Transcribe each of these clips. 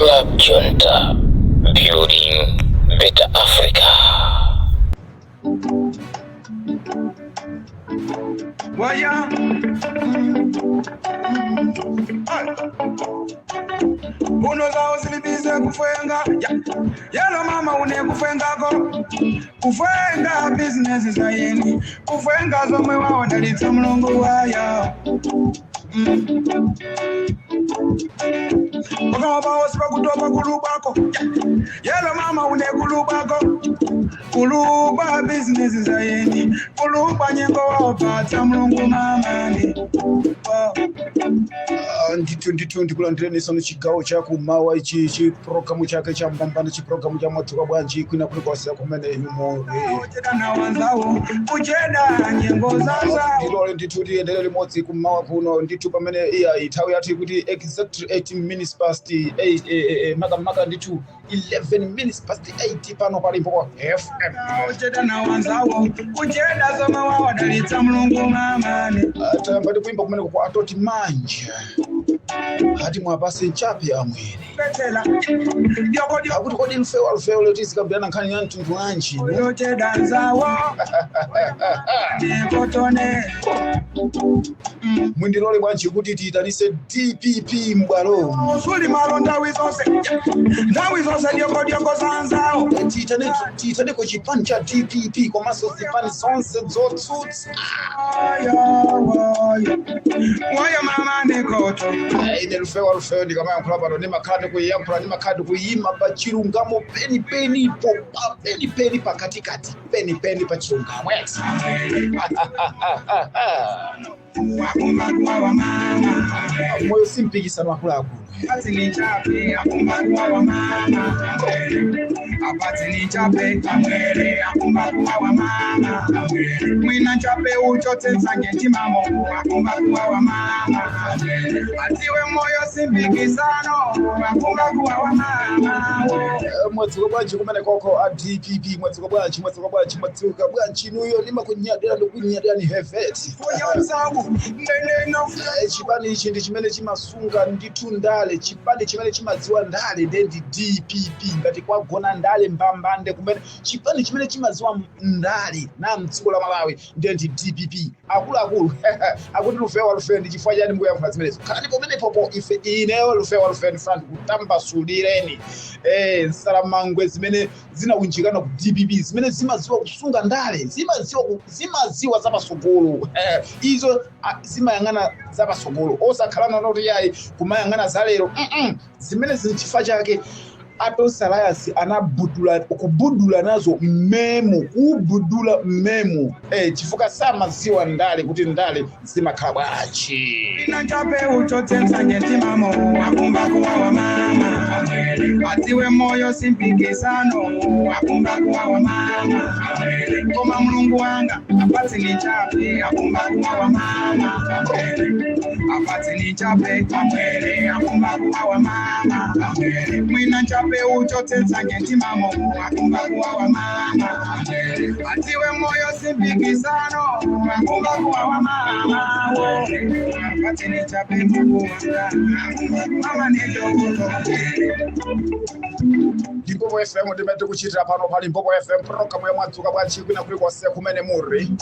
Club Junta, building better Africa. Waya Uno zao zilibize kufenga Yalo mama une kufengako Kufenga business za yeni Kufenga zomwe wao dalita mlungu waya Wakama wasipa kutopa kulubako Yalo mama une kulubako Kuluba business za yeni Kuluba nyengo wao pata mlungu mamani ndithu ndikulandireni sono chigawo chakumawa ichi programu chake cha mbambano chiprogramu cha mwadzuka bwanji kwina kuli kwasira kumene ucheda wanzawo ucheda nyengo zaza ndilole ndithu tiyendelere limodzi kumawa kuno ndithu pamene nthawi yathu ikuti exactly 18 minutes past 8 maka ndithu 11 minutes past 8 pano palimpo kwa FM ucheda wanzawo ucheda zomwe wawadalitsa mulungu mamani atamba ndikuimba kumene kwa atoti manje hati mwapase nchape amwene betela akuti kodi mfewa leti zikambirana nkhani ya mtundu wanji ucheda nzawo ndikotone mwindilole bwanji kuti tiyitanise DPP mbwalo usuli malo ndawi zonse diongo zanzawo tiyitaneko chipani cha DPP komanso zipani zonse zotsutsa waya mama nekoto ine lufewa ndikamayankhula pano ndimakhadi kuyima pa chilungamo penipeni pakatikati penipeni pa chilungamo moyo simpikisano akuluakulu Apatinichape, akumbakuwa wa mama Apatinichape, amwele, akumbakuwa wa mama Mwina chape uchote nsange mamo akumbakuwa wa mama Atiwe moyo simpikisano, akumbakuwa wa mama Mwatsuka bwanji kumene koko a DPP mwatsuka bwanji nuyo nima kunyadira ndokunyadira ni hevet chipani ichi ndi chimene chimasunga ndithu ndale chipani chimene chimadziwa ndale ndendi DPP ngati kwagona ndale mbambande kumene chipani chimene chimadziwa ndale na mdziko la Malawi ndendi DPP akuluakulu akuti lufewa ndi chifukwa chani mbuyankhula zimenezo khalani pomene popo ife ineyo lufewa ndifuna kutambasulireni nsalamangwe zimene zinawunjikana ku DPP zimene zimadziwa kusunga ndale zimadziwa zapasogolo izo zimayang'ana zapasogolo osakhalana noti yayi kumayang'ana zalero zimene zinchifukwa chake Atos Alliance kubudula nazo kubudula mmemo chifukwa samadziwa ndale kuti ndale zimakhala bwanji Inachape uchote nsanje mamo akumbakuwa wa mama Atiwe moyo simpikisano akumbakuwa wa mama Koma mulungu wanga apatinichape akumbakuwa wa mama Apatinichape amwele akumbakuwa wa mama Mwina chape uchote nsanje mamo akumbakuwa wa mama Atiwe moyo simpikisano akumbakuwa wa mama Apatinichape mama nidogo Mpopo FM ndimete kuchitira pano pali Mpopo FM program ya mwadzuka bwanji kwina kuli kwasira kumene muri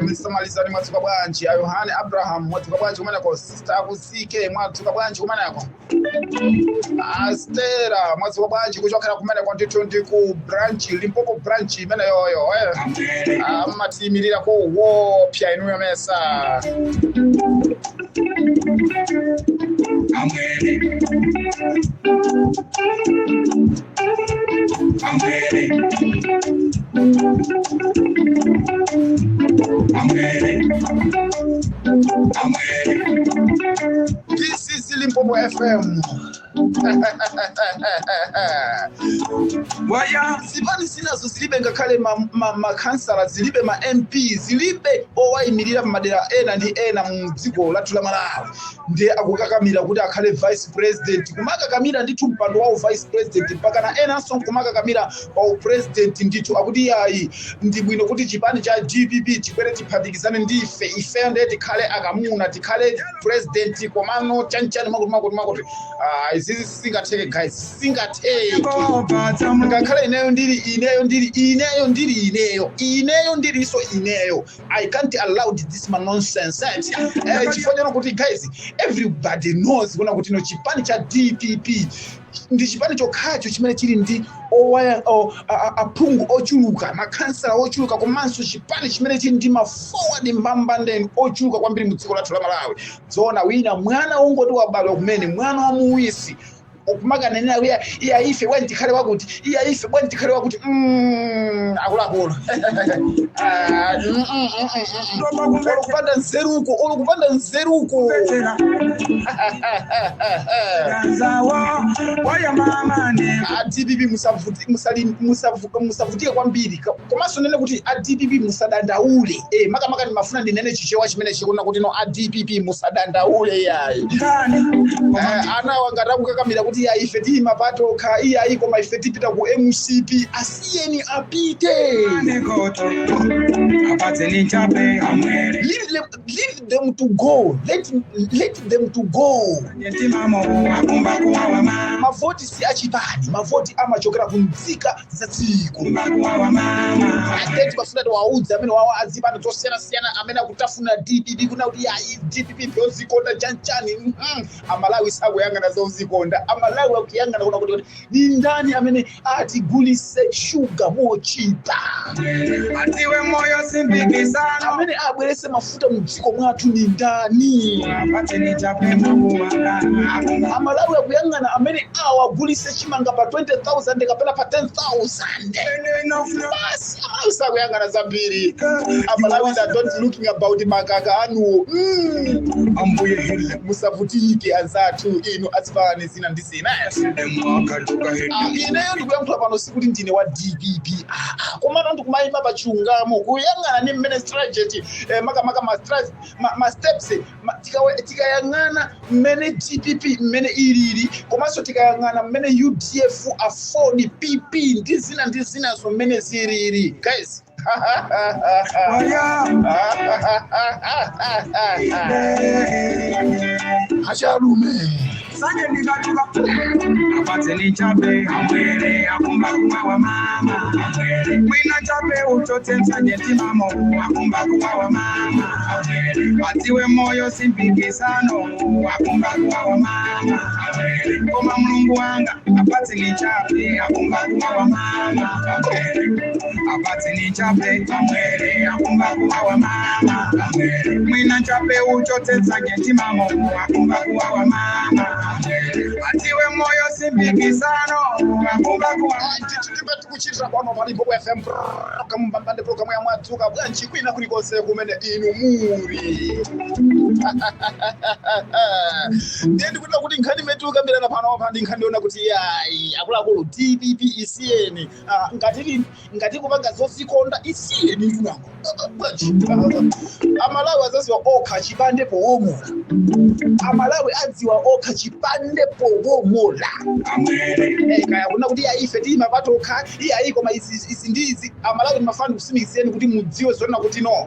msamalizani mwadzuka bwanji Yohane Abraham mwadzuka bwanji kumene ko Sister Kusike mwadzuka bwanji kumene ko Astera mwadzuka bwanji kuchokera kumene ko ndithu ndi ku branch Limpopo branch imene yoyo amatimirira ko wopya inuyo mesa Amwele This is Limpopo FM. Waya zipani zinazo zilibe ngakhale makansala zilibe ma MP zilibe owayimirira madera ena ndi ena mu dziko lathu la Malawi ndiye akukakamira kuti akhale vice president kumakakamira ndithu mpando wa vice president mpaka na ena so kumakakamira wa president ndithu akuti yayi ndi bwino kuti chipani cha DPP chikwere chiphatikizane ndi ife ndiye tikhale akamuna tikhale president komano chanchani makuti singatheke guys, singatheke. Ngakhale ineyo ndiri so ineyo. I can't allow this man nonsense. Chifanyana kuti guys, everybody knows kuna kuti no chipani cha DPP ndi chipani chokhacho chimene chili ndi aphungu ochuluka, makansala ochuluka, komanso chipani chimene chili ndi forward mbambande ochuluka kwambiri mu dziko lathu la Malawi. Zoona wina mwana ungoti wabadwa kumene, mwana wa muwisi okumaganena iya ife bwanji khale wakuti akuluakulu olukupanda nzeruko DPP musavutike kwambiri, komanso nene kuti DPP musadandaule. Makamaka ndimafuna ndinene chichewa chimene chikuona kuti no DPP musadandaule yayi. Anawa ngatakukakamira kuti iya ife ti mapatoka, iya iko maife tipita ku MCP, asiyeni apite. Leave them to go. Let them to go. Mavoti si achibani, mavoti amachokera kunzika za tsiku. Ateti bafuna waudza amene wawa azipano tosiyana amene akutafuna DPP kuna kuti yayi DPP byozikonda chanchani. Amalawi sakuyangana zozikonda. Amalawi akuyangana kuna kuti ni ndani amene atigulise sugar mochipa. Atiwe moyo simpikisano. Amene abwerese mafuta mdziko mwathu ni ndani. Amalawi akuyangana amene awagulise chimanga pa 20,000 kapena pa 10,000. Basi Amalawi sakuyangana zambiri. Amalawi that don't looking about makaka anu. Ambuye hile Musavutike anzathu inu asifane zina ndisina. Ineyo ndikuyankhula pano sikuti ndine wa DPP. Komano ndikumayima pachungamo kuyang'ana ni mmene strategy makamaka ma steps tikayang'ana mmene DPP mmene ilili, komanso tikayang'ana mmene UDF afford PP ndi zina so mmene zilili guys. Achalume Sanje nikatuka apateni chape amwele akumba kuwa mama amwele mwina chape uchote msanje timamo akumba kuwa mama amwele atiwe moyo simpikisano akumba kuwa mama amwele koma Mulungu wanga apateni chape akumba kuwa mama amwele apateni chape amwele akumba kuwa mama amwele mwina chape uchote msanje timamo akumba kuwa mama atiwe moyo simpikisano akumba kuwa tibeti kuchitira pano palipo ku FM kamubambande program ya Mwadzuka bwanji kwina kulikonse kumene inu muri. Ndi kuti kuti nkhani metu kambirana pano pa ndi nkhani yona kuti yayi akuluakulu DPP isiyeni ngati kupanga zozikonda isiyeni tunango. Amalawi azaziwa okha chipande powomola. Amalawi adziwa okha chipande powomola. Kaya kuna kuti ife ti mapatoka iya iko ma isindizi Amalawi mafani kusimikizeni kuti mudziwe zona kuti no.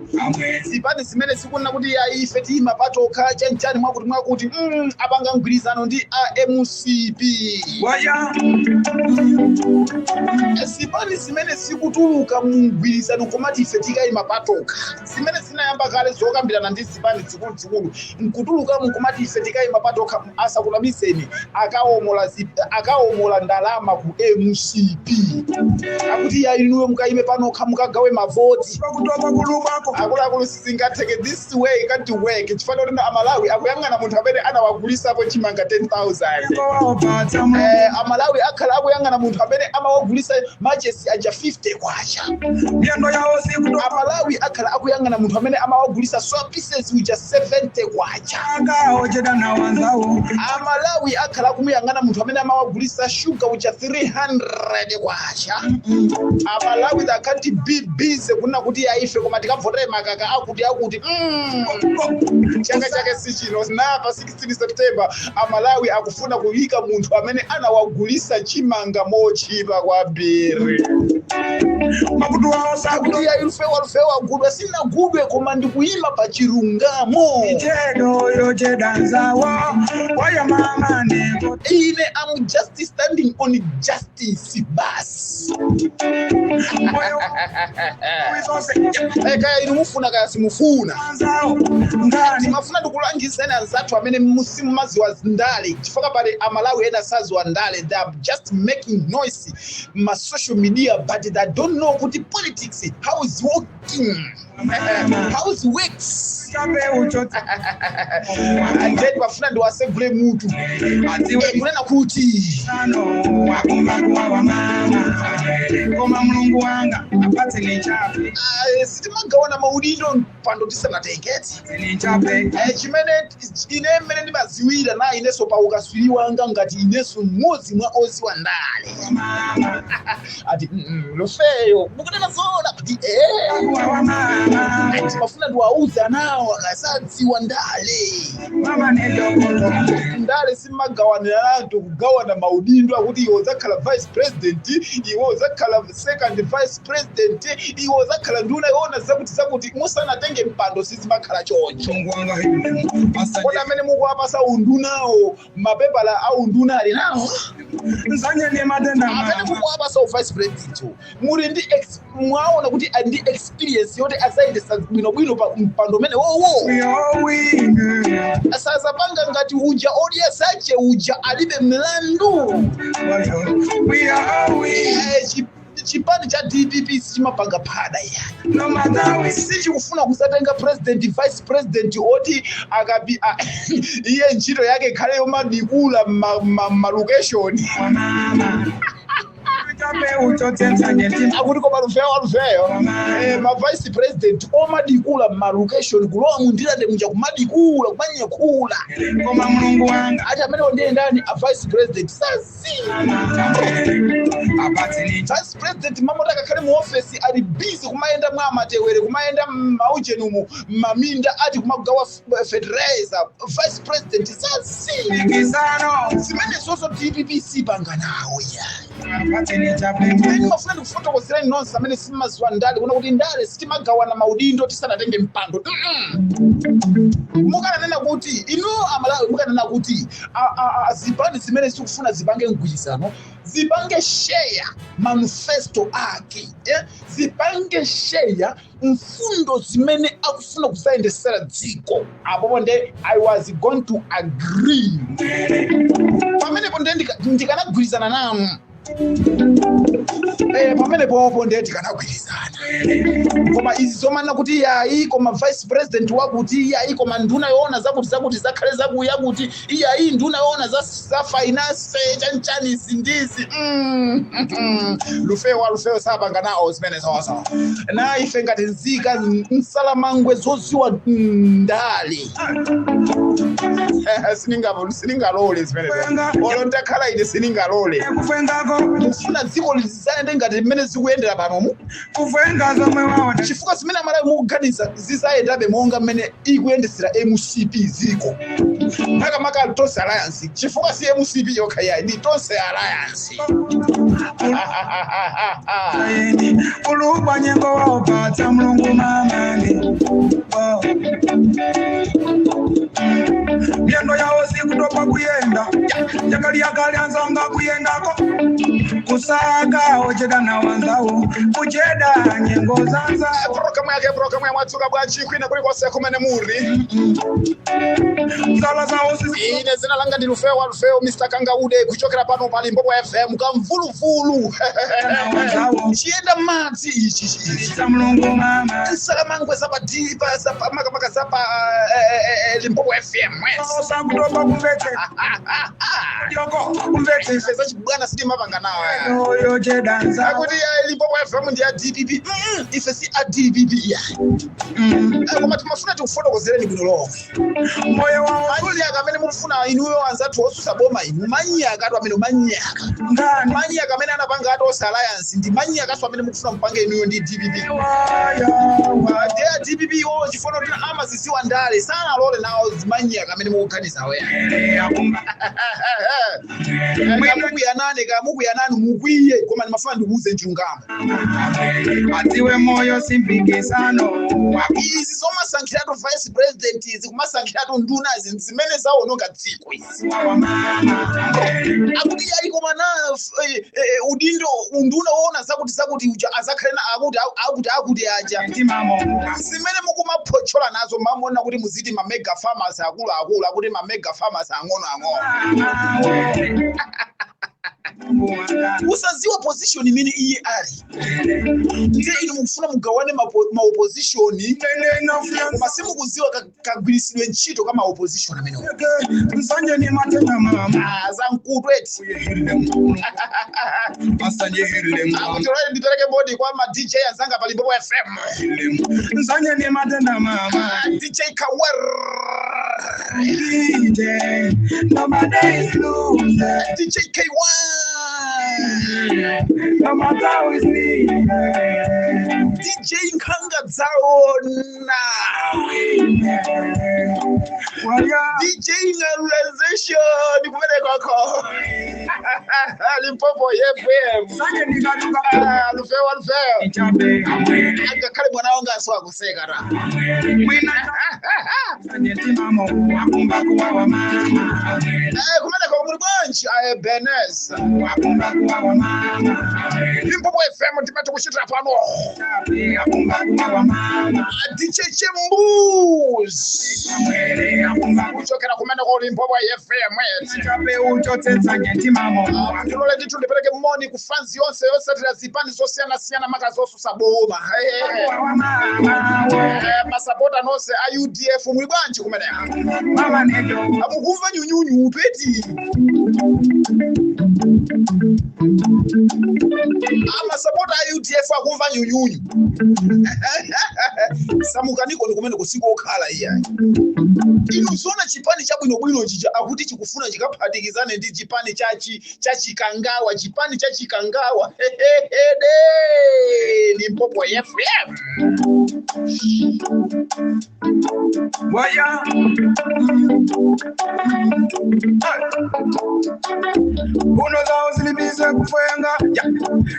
Zipande zimene sikuna kuti ife ti mapatoka chanchani mwakuti abanga ngwirizano ndi MCP. waya Zipande zimene sikutuluka mungwirizano komati ife tikai mapatoka. Zimene zinayamba kale zokambirana ndi zipande zikulu nkutuluka mukomati ife tikai mapatoka asakulamiseni akaomola ndalama ku MCP. Akuti ya inuwe mukaime pano mukagawe mavoti pakutopa kulubako akuluakulu sizingatheke this way can't work. Chifano kuti Amalawi akuyang'ana munthu amene anawagulisapo chimanga 10,000. Amalawi akhala akuyang'ana munthu amene amawagulisa machesi aja 50 kwacha. yendo yawo sikutopa Amalawi akhala akuyang'ana munthu amene amawagulisa swap pieces uja 70 kwacha. ojeda na wanzawo Amalawi akhala kumuyang'ana munthu amene amawagulisa sugar uja 300 kwacha. Amalawi that can't be busy kuna kuti yaife koma tikavotera makaka akuti chaka chake sichino sinapa 16 September Amalawi akufuna kuyika munthu amene anawagulisa chimanga mochipa kwambiri. makutu wawo Sakuti ya ilufewa gudwa sina gudwe koma ndikuyima pa chilungamo. sakutedo yojeda nzawo waya mama nego ine I'm just standing on justice basi. moyo wizose Kaya inu mufuna kaya simufuna. anzao ngani Mafuna ndikulangizeni anzathu amene musimu maziwa ndale chifukwa pale amalawi ena saziwa ndale. They are just making noise ma social media but they don't know kuti politics how is working. How is works. chape uchoti And then bafuna ndiwasegule mutu kunena kuti sano wakumba kuwa wa mama koma mulungu wanga apate ni chape sitimagawana maudindo pando tisanateketi ni chape chimene ine mmene ndimaziwira na ineso paukaswiriwanga ngati ineso mmodzi mwa oziwa ndale mama ati lofeyo mukunena zona kuti kuwa wa mama mafuna ndiwauza nawo akasadziwa ndale mama nedokolo ndale simagawanira anthu kugawana maudindo akuti iwo zakhala vice president, iwo zakhala second vice president, iwo zakhala nduna yona zakuti musanatenge mpando sizimakhala choncho. mungu wanga hivi Kona amene mukuwapasa undunawo mapepala a unduna ali nawo nzanye ni matenda amene mama mukuwapasa vice president muli ndi mwaona kuti ali ndi experience yoti asayendesa bwinobwino pa mpando umene wowo we all win asazapanga ngati uja oliyesache uja alibe mlandu. we are all win Chipani cha DPP sichimapanga pada ya no matter we sichikufuna kusatenga president vice president oti akabi iye ntchito yake khale yomadikula location mama chape uchoti nzanye ti akuti koma lufeyo ma vice president omadikula location kulowa mundirande munja kumadikula kumanyekula koma mulungu wanga ati amene ndiye ndani a vice president sasi apate ni vice president mamotaka khale mu office ali busy kumayenda mwa matewere kumayenda mauchenumu maminda ati kumagawa fertilizer. Vice president sasi kisano zimene zozo DPP sipanga nawo ya apate ni chape mafuna ndikufotokozerani nonse amene simaziwa ndale kuna kuti ndale sitimagawana maudindo tisanatenge mpando. Mukananena kuti inu amalawi mukananena kuti zipani zimene sikufuna zipange mgwirizano zipange share manifesto ake zipange share mfundo zimene akufuna kusayendesera dziko apopo nde I was going to agree pamenepo nde ndikanagwirizana nanu pamene popo nde tikanagwirizana koma izi zomanena kuti yayi koma vice president wakuti yayi koma nduna yoona zakuti zakhale zakuya kuti iyayi nduna yoona za finance chanchani zindizi lufeyo sapanga nawo zimene zawasawa na ife ngati nzika msalamangwe zoziwa ndale siningalole zimene olo ntakhala ine siningalole kufengako mufuna dziko lizayende ngati mmene zikuyendera panomu kufenga zomwe waona chifukwa zimene amalawi mukuganiza zizayendabe monga mmene ikuyendesera MCP ziko makamaka tonse alliance chifukwa si MCP yokha yayi ndi tonse alliance ulubwa nyengo waopata mulungu mamani myendo yawo sikutopa kuyenda yakalianzanga kuyendako kusaga ocheda na wanzawo kucheda nyengo zanza programu ya mwatsuka bwanji kwina kuli konse kumene muri zala zawo ine zina langa ndi lufeyo Mr. Kangaude kuchokera pano pa Limpopo FM kamvuluvulu chiyenda madzi ichi cha mulungu mama salamangwe zapadipa makamaka zapa Limpopo FM sakutopa kumvete yoko kumvete ife zachibwana sitimapanga nawo oyo cheda nza akuti Limpopo FM ndi ya DPP ife si a DPP ya koma timafuna tikufotokozereni bwino lomwe moyo wawo manyaka amene mufuna inuyo anzathu osusa boma inu manyaka atu amene manyaka ngani manyaka amene anapanga atu osa alliance ndi manyaka atu amene mufuna mpanga inuyo ndi DPP waya DPP iwo chifuna kuti amaziziwa ndale sanalole nawo manyaka amene mukuganiza weya kamukuyanane mukwiye koma ndimafuna ndikuuze chilungamo atiwe moyo simpikisano izi zomasankhiratu vice president izi kumasankhiratu nduna izi zimene zaononga dziko izi akuti yaiko mana udindo unduna woona zakuti uja azakhalena akuti aja zimene mukumaphochola nazo mamona kuti muziti ma mega farmers akulu akuti ma mega farmers ang'ono usaziwa position imene iye ali nje inu mufuna mugawane ma opposition koma simukuziwa kagwirisidwe ntchito kama opposition amene Nsanje ni matenda mama zankutwe eti Nsanje hirlemu akutolere nditereke bodi kwa ma DJ azanga pa Limpopo FM Nsanje ni matenda mama DJ Kawer DJ Nobody is losing DJ K1 No matter who is leaving DJ Nkanga Zaona DJ Realization kumene kwako Limpopo FM Nsanje ni katuka Lufeo Ichabe Akakale mwana wanga aswa kuseka ra Mwina Nsanje timamo Wakumba kuwa wa mama kumene kwa muri bunch Benes Wakumba kuwa wa mama Limpopo FM timatu kushitra pano Wakumba kuwa wa mama DJ Chembuz kuchokera kumene kwa Limpopo FM Chape uchotetsa ngetimamo ndilole ndithu ndipereke moni ku fans yonse tira zipani zosiyana maka zosusa boma masapota nonse a UDF muli bwanji kumene mama nedo amukumva nyunyunyu upeti amasapota a UDF akumva nyunyunyu samukaniko ni kumene kusiko okhala iya inu zona chipani chabwinobwino chija akuti chikufuna chikaphatikizane ndi chipani chachikangawa chipani chachikangawa Limpopo FM waya uno zao zilibize kufenga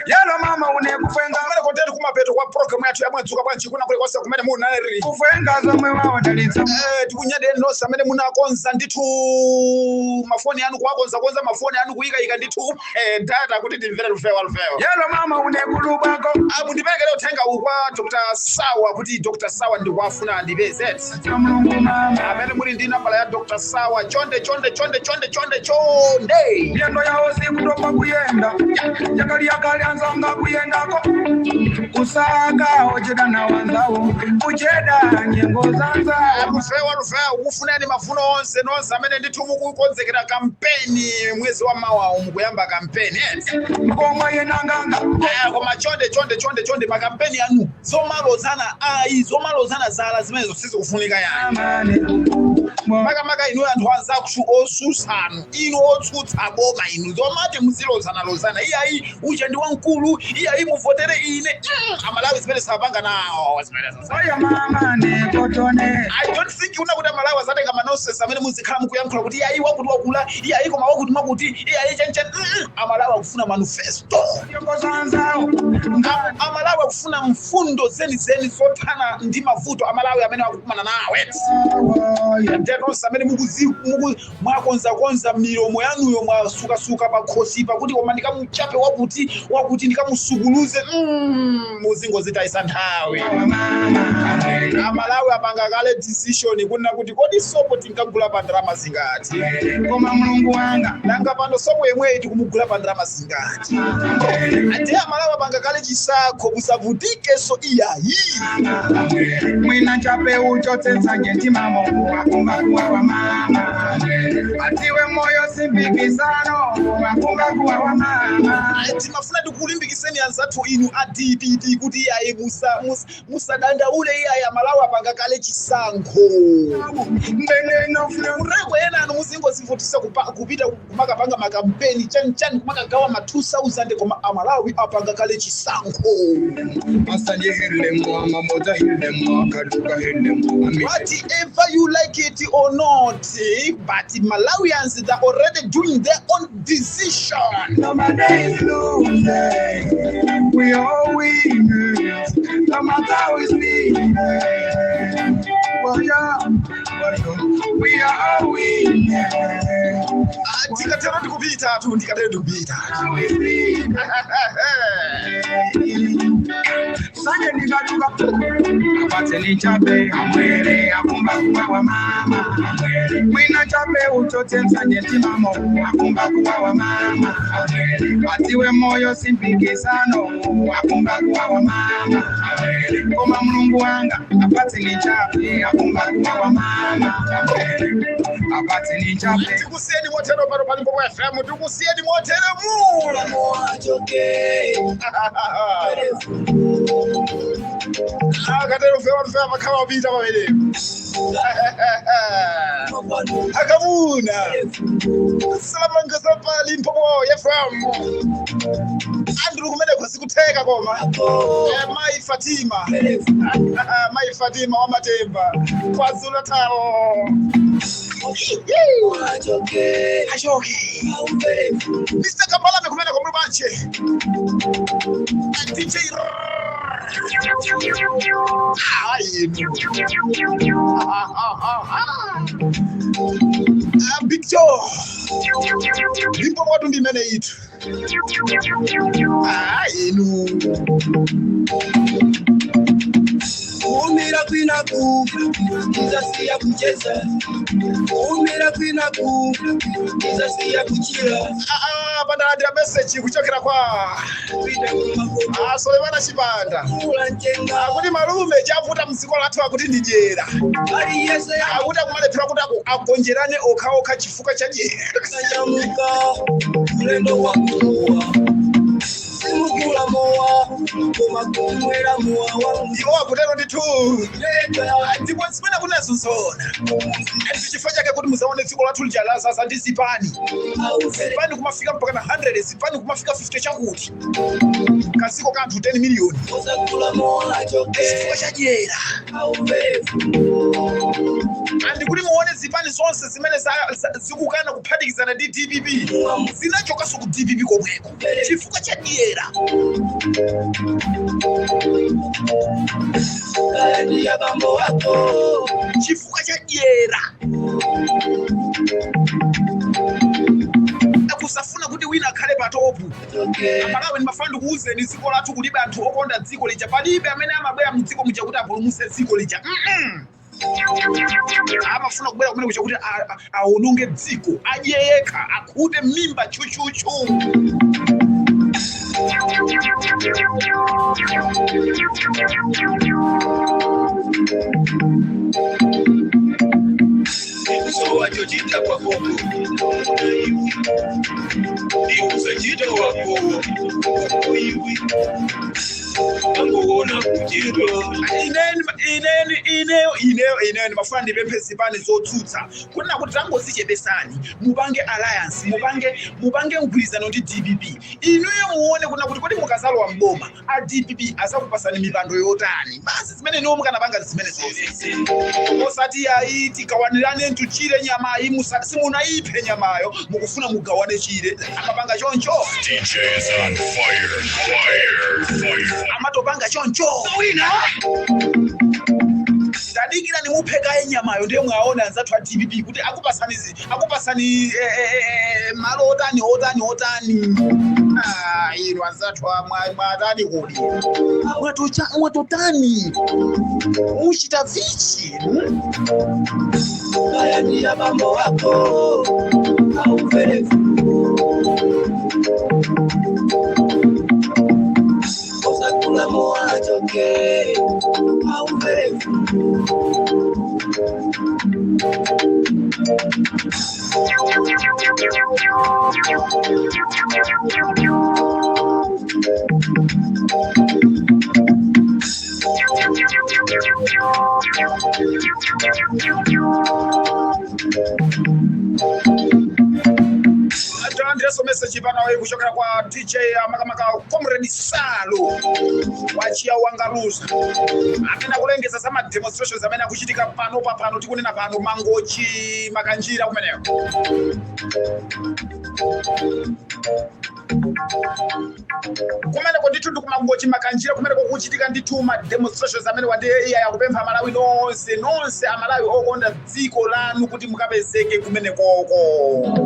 yalo mama une kufenga mara konteni kumapeto kwa program yathu yamwadzuka bwanji kuna kule kwase kumene munali kufenga zomwe wawo dalitsa tikunyade nonse amene munakonza ndithu mafoni anu kuwakonza mafoni anu kuyika ndithu data kuti timvere Lufeo yalo mama une kulubako mundiperekere uthenga kwa Dr. Sawa kuti Dr. Sawa ndikwafuna andipeze amene muli ndi nambala ya Dr. Sawa chonde yendo yawo sikutopa kuyenda yakali anzanga kuyendako kusaka ocheda na wanzawo kucheda nyengo zanza Lufeo kufunani mafuno onse nonse amene ndithu mukukonzekera kampeni mwezi wa mawa mukuyamba kampeni komwe yenanganga koma chonde makampeni anu zomalozana zala zimene zosizi kufunika yani maka inu anthu anzakushu osusanu inu otsutsa boma inu zomati muzilozana iyayi uja ndi wankulu iyayi muvotere ine amalawi zimene sapanga nawo oya mama ne kotone I don't think unakuti amalawi azatenga manonsense amene muzikhala mukuyankhula kuti iyayi wakuti wakula iyayi koma wakuti makuti iyayi chenchen amalawi akufuna manifesto nyengo zanzawo amalawi akufuna mfundo zeni zothana ndi mavuto amalawi amene akukumana nawe ndenonse amene mwakonza milomo yanuyo mwasuka pakhosi pakuti koma ndikamuchape wakuti ndikamusukuluze muzingozitayisa nthawi amalawi apanga kale decision kunena kuti kodi sopo tinkagula pa ndalama zingati koma mulungu wanga nanga pano sopo yemwe tikumugula pa ndalama zingati ate amalawi apanga kale chisakho kusavutike so iyayi mwina chape uchotetsa ngetimamo wakumba kuwa wa mama atiwe moyo simpikisano wakumba kuwa wa mama timafuna tikulimbikiseni anzathu inu a DPP kuti iyayi musadanda ule iyayi amalawi apanga kale chisankho ureko ena anu muzingozivutisa kupita kumakapanga makampeni chani kumakagawa ma 2000 koma amalawi apanga kale chisankho asanje hirlemu amamoza hirlemu akaluka hirlemu whatever you like it or not but Malawians that are already doing their own decision. Nobody is losing, we all win. No matter how it's been. We are all winners. Ndikatera ndikupita tu ndikatera ndikupita. Sanje ndikatuka apate nichape amwele akumba kuwa wa mama mwina chape uchote msanje timamo akumba kuwa wa mama atiwe moyo simpikisano akumba kuwa wa mama koma Mulungu wanga apate nichape akumba kuwa wa mama apate nichape Tukusieni motero pano palipo kwa FM tukusieni motero mu akatero fewa makama bita babele akamuna salamanga sapali mpopo FM Andrew kumene kwasikuteka koma Mai Fatima wa Matemba kwazula talo Ajoke Mr. Kabala mekumene kwa mrubanche DJ Big Joe Limpo watu ndimene itu Umira kwina kufa izasi ya kucheza Umira kwina kufa izasi ya kuchira Bandadira message kuchokera kwa Solomana Chibanda kuti malume chavuta mziko lathu akuti ndijera Ali yese akuti akumalepera kuti agonjerane okhaokha chifuka cha jera kanyamuka ulendo wakuwa simukula mowa kumakumwera mowa wangu iwo akutero nditu ndipo zimene kunezo zona chifukwa chake kuti muzaone dziko lathu lijalaza ndi zipani kumafika mpaka na 100 zipani kumafika 50 chakuti kasiko kanthu 10 miliyoni chifukwa cha jera andi kuti muone zipani zonse zimene zikukana kuphatikizana ndi DPP zinachokaso ku DPP komweko chifukwa cha jera ya bambo wako chifukwa cha jera akusafuna kuti wina akhale patopu apalawe ni mafandu kuuze ni dziko lathu kulibe anthu okonda dziko lija palibe amene amabwera mdziko muja kuti apulumutse dziko lija amafuna kubwera kumene kuja kuti aononge dziko ajeyeka akhute mimba chuchuchu So wachojita kwa Kongo ni usajita wa Kongo Angona kujiro ineni mafandi bempezi bane zotsutsa kuna kuti tangozichebesani mubange alliance mubange mgwirizano ndi DPP inuyo muone kuna kuti kodi mukazalwa mboma a DPP azakupasani mipando yotani basi zimene niwo mukanapanga zimene zonse osati aiti kawanirane ntuchire nyama ayi simunayiphe nyamayo mukufuna mugawane chire amapanga choncho DJs on fire amatopanga choncho wina tadikira nimupheka enyamayo ndiye mwaona nzathu a DPP kuti akupasani malo otani ino nzathu mwatani kodi mwatotani muchita vichi ya bambo wako au verefu Osakula moa choke au verefu Landireso message pano kuchokera kwa DJ makamaka Comrade Salo wachia wangaluza amene kulengeza za ma demonstrations amene akuchitika pano tikunena pano Mangochi Makanjira kumeneko. Kumeneko ndithu ndi kumangochi Makanjira kumeneko kuchitika ndithu ma demonstrations amene wande iya yakupempha Malawi nonse amalawi okonda dziko lanu kuti mukapezeke kumenekoko.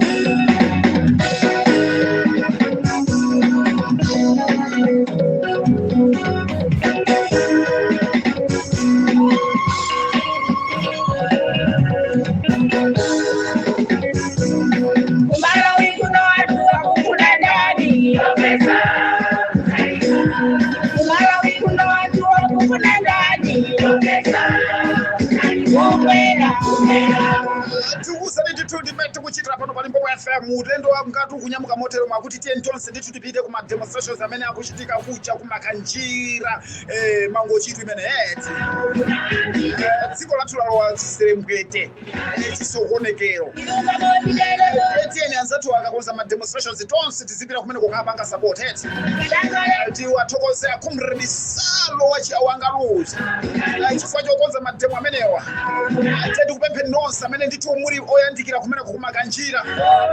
Kuchitira pano palimbo kwa FM utendo wa mkatu kunyamuka motero makuti tiye ntonse nditu tipite kuma demonstrations amene akuchitika kucha kumakanjira Mangochi imene dziko lathu lalowa chiseremkwete chisokonekero tiye anzathu akakonza ma demonstrations tonse tizipita kumene kokapanga support tiwathokoze Comrade Salo wachiawangaluza chifukwa chokonza mademo amenewa tikupemphe nonse amene ndithu muri oyandikira kumene kumakanjira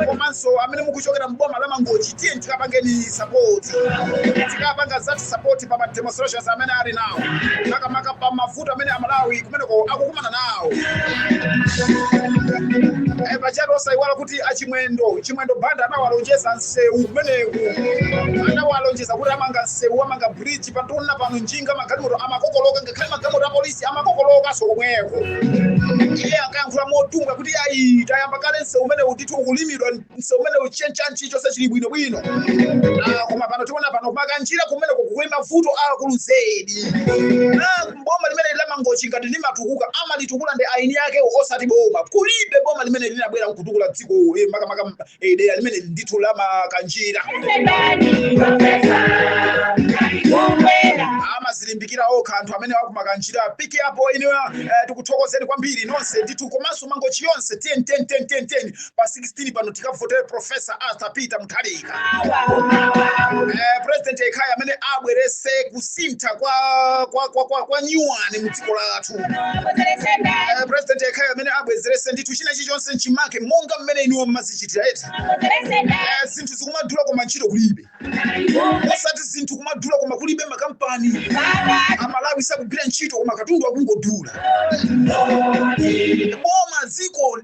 komanso amene mukuchokera mboma la Mangochi tiye tikapangeni support tikapanga zati support pa demonstrations amene ali nawo makamaka pa mavuto amene amalawi kumeneko akukumana nawo. Bachado osaiwala kuti chimwendo banda anawalonjeza nsewu kumeneko anawalonjeza kuti amanga nsewu amanga bridge pantona pano njinga magalimoto amakokoloka ngakhale magalimoto a polisi amakokoloka so komweko iye akankhula motunga kuti ayi tayamba kale nsewu umene utithu ukulimidwa nsewu umene uchenchanchi chonse chili bwinobwino koma pano tiona pano kumakanjira kumeneko kuli mavuto akulu zedi mboma limene la Mangochi ngati limatukuka amalitukula ndi aini yake osati boma kulibe boma limene linabwera kutukula dziko makamaka dera limene ndithu la Makanjira amazilimbikira okha anthu amene wakumakanjira piki apo ino tikuthokozeni kwambiri nonse ndithu komanso Mangochi yonse 10 pa 16 pano tikavotera Professor Arthur Peter Mutharika President Ekhaya amene abwerese kusintha kwa nyuwani mdziko lathu President Ekhaya amene abwezerese ndithu china chonse nchimake monga mmene inuwo mmazichitira zinthu zikumadula koma ntchito kulibe osati zinthu kumadula koma kulibe makampani amalawi sakugwira ntchito koma katundu akungodula boma ziko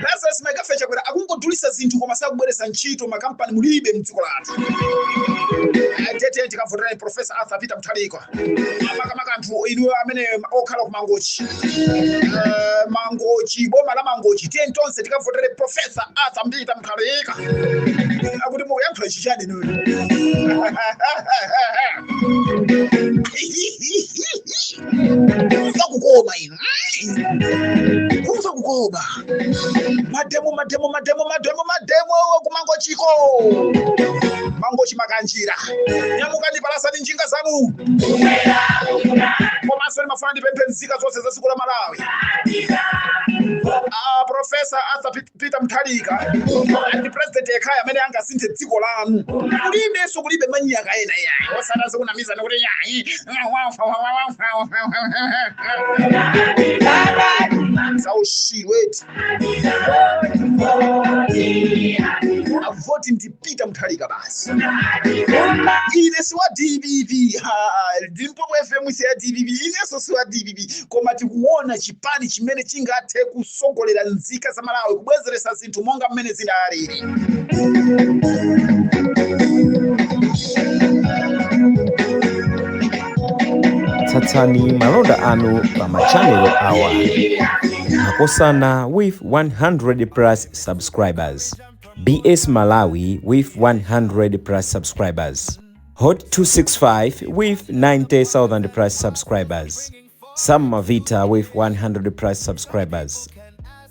Lazarus Megafecha kwera akungodulisa zinthu koma sakubweresa ntchito makampani mulibe mdziko lathu tete tikavotera Professor Arthur Peter Mutharika makamaka anthu inu amene okhala ku Mangochi boma la Mangochi tiye tonse tikavotera Professor Arthur Peter Mutharika akuti muyankhula chichani nini kukoma ino kuza kukoma mademo kumangochiko Mangochi Makanjira nyamukani palasani njinga zanu komanso mafana ndipemphe nzika zonse za dziko la Malawi Professor Arthur Peter Mutharika and President Ekhaya amene angasinthe dziko lanu kulibenso kulibe manyaka ena yayi osanaze kunamiza nokuti yayi saushilweti avoti ndi Peter Mutharika basi ine siwa DBB Limpopo FM siya DBB ineso siwa DBB koma tikuona chipani chimene chingathe kusogolera nzika za Malawi kubwezeresa zinthu monga mmene zidalili tsatsani malonda anu pa machanelo awa akosana with 100 plus subscribers, BS Malawi with 100 plus subscribers, Hot 265 with 90,000 plus subscribers, Sam Mavita with 100 plus subscribers,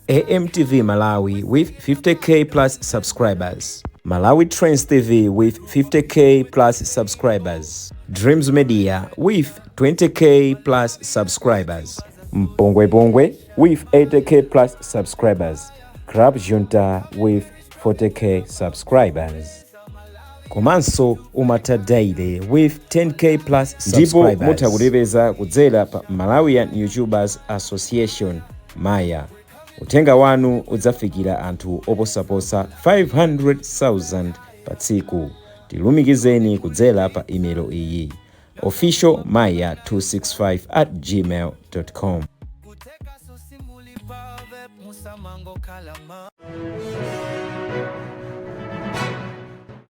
AMTV Malawi with 50k plus subscribers, Malawi Trends TV with 50k plus subscribers, Dreams Media with 20k plus subscribers, Mpongwepongwe with 80k plus subscribers. Club Junta with 40k subscribers. Komanso Umata Daily with 10k plus subscribers. Ndipo mutakutipeza kudzera pa Malawian YouTubers Association Maya. Utenga wanu udzafikira anthu oposaposa 500,000 pa tsiku. Tilumikizeni kudzera pa email iyi officialmaya265@gmail.com.